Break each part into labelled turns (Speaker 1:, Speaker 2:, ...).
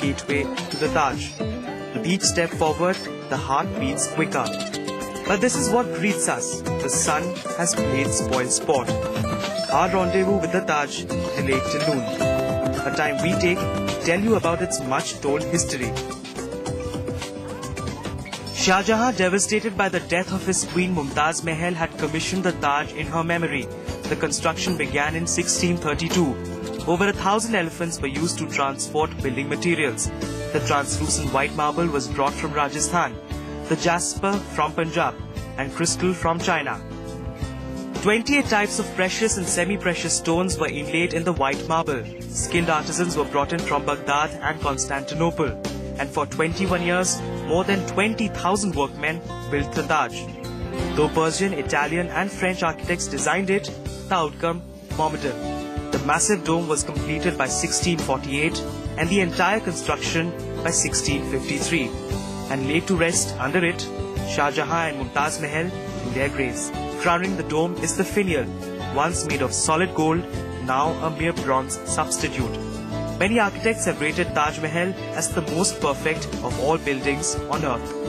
Speaker 1: gateway to the Taj. With each step forward, the heart beats quicker. But this is what greets us. The sun has played spoil sport. Our rendezvous with the Taj delayed till noon. A time we take to tell you about its much-told history. Shah Jahan, devastated by the death of his queen Mumtaz Mahal, had commissioned the Taj in her memory. The construction began in 1632. Over 1,000 elephants were used to transport building materials. The translucent white marble was brought from Rajasthan, the jasper from Punjab, and crystal from China. 28 types of precious and semi-precious stones were inlaid in the white marble. Skilled artisans were brought in from Baghdad and Constantinople. And for 21 years, more than 20,000 workmen built the Taj. Though Persian, Italian and French architects designed it, the outcome formidable. The massive dome was completed by 1648 and the entire construction by 1653. And laid to rest under it, Shah Jahan and Mumtaz Mahal in their graves. Crowning the dome is the finial, once made of solid gold, now a mere bronze substitute. Many architects have rated Taj Mahal as the most perfect of all buildings on earth.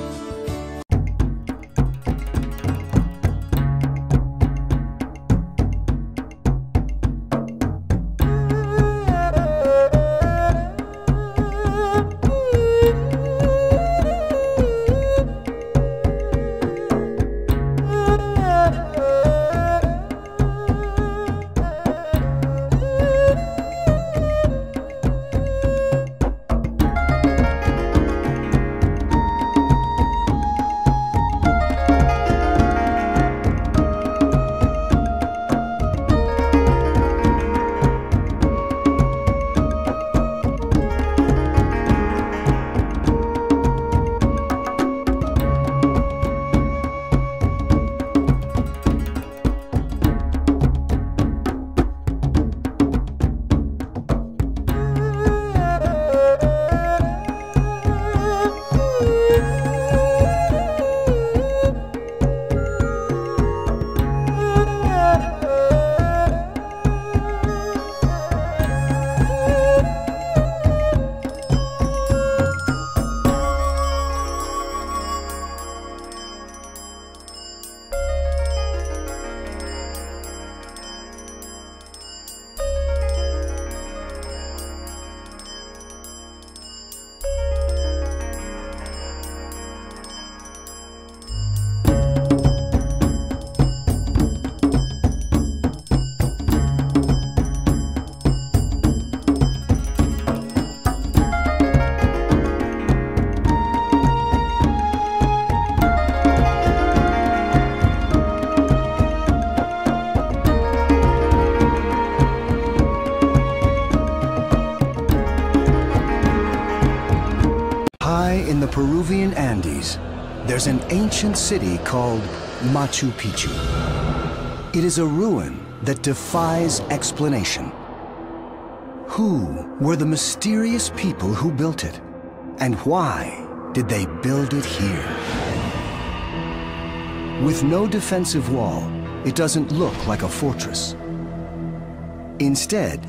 Speaker 2: In the Peruvian Andes, there's an ancient city called Machu Picchu. It is a ruin that defies explanation. Who were the mysterious people who built it? And why did they build it here? With no defensive wall, it doesn't look like a fortress. Instead,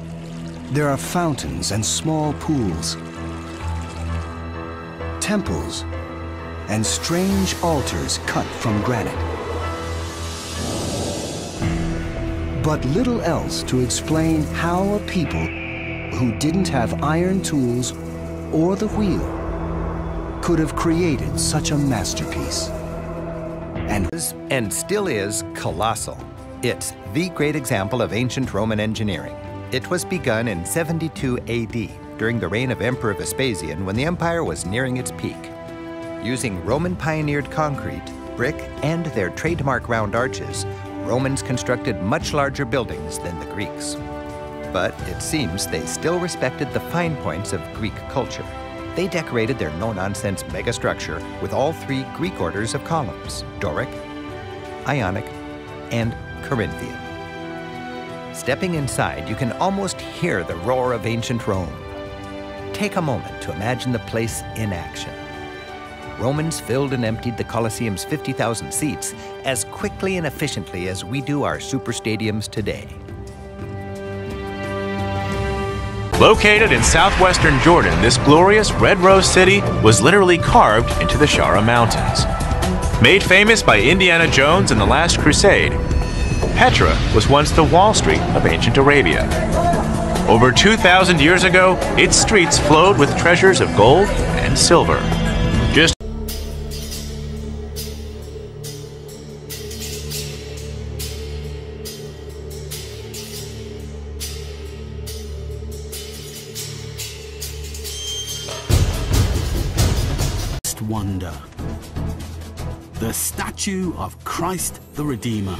Speaker 2: there are fountains and small pools, temples, and strange altars cut from granite. But little else to explain how a people who didn't have iron tools or the wheel could have created such a masterpiece.
Speaker 3: And still is colossal. It's the great example of ancient Roman engineering. It was begun in 72 AD, during the reign of Emperor Vespasian, when the empire was nearing its peak. Using Roman-pioneered concrete, brick, and their trademark round arches, Romans constructed much larger buildings than the Greeks. But it seems they still respected the fine points of Greek culture. They decorated their no-nonsense megastructure with all three Greek orders of columns: Doric, Ionic, and Corinthian. Stepping inside, you can almost hear the roar of ancient Rome. Take a moment to imagine the place in action. Romans filled and emptied the Colosseum's 50,000 seats as quickly and efficiently as we do our super stadiums today.
Speaker 4: Located in southwestern Jordan, this glorious red rose city was literally carved into the Shara Mountains. Made famous by Indiana Jones in The Last Crusade, Petra was once the Wall Street of ancient Arabia. Over 2,000 years ago, its streets flowed with treasures of gold and silver. Just
Speaker 5: wonder. The statue of Christ the Redeemer.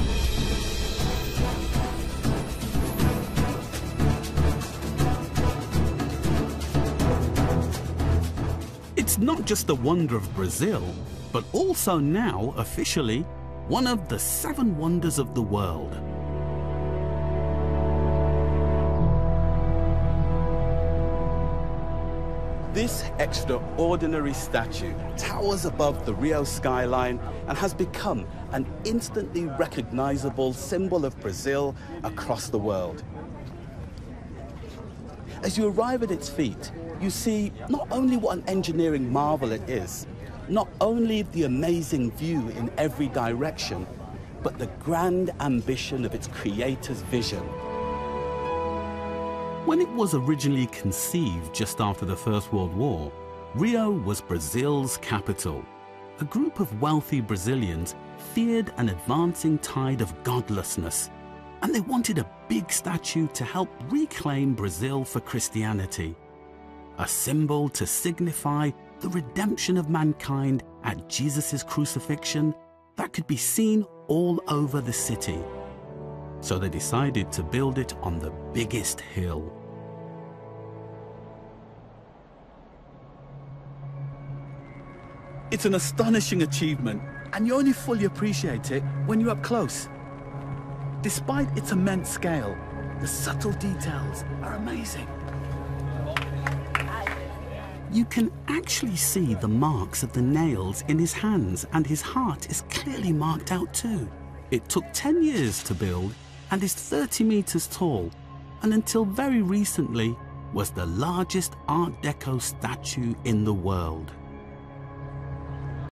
Speaker 5: It's not just the wonder of Brazil, but also now, officially, one of the 7 wonders of the world. This extraordinary statue towers above the Rio skyline and has become an instantly recognizable symbol of Brazil across the world. As you arrive at its feet, you see not only what an engineering marvel it is, not only the amazing view in every direction, but the grand ambition of its creator's vision. When it was originally conceived just after the First World War, Rio was Brazil's capital. A group of wealthy Brazilians feared an advancing tide of godlessness, and they wanted a big statue to help reclaim Brazil for Christianity. A symbol to signify the redemption of mankind at Jesus' crucifixion that could be seen all over the city. So they decided to build it on the biggest hill. It's an astonishing achievement, and you only fully appreciate it when you're up close. Despite its immense scale, the subtle details are amazing. You can actually see the marks of the nails in his hands, and his heart is clearly marked out too. It took 10 years to build and is 30 meters tall, and until very recently was the largest Art Deco statue in the world.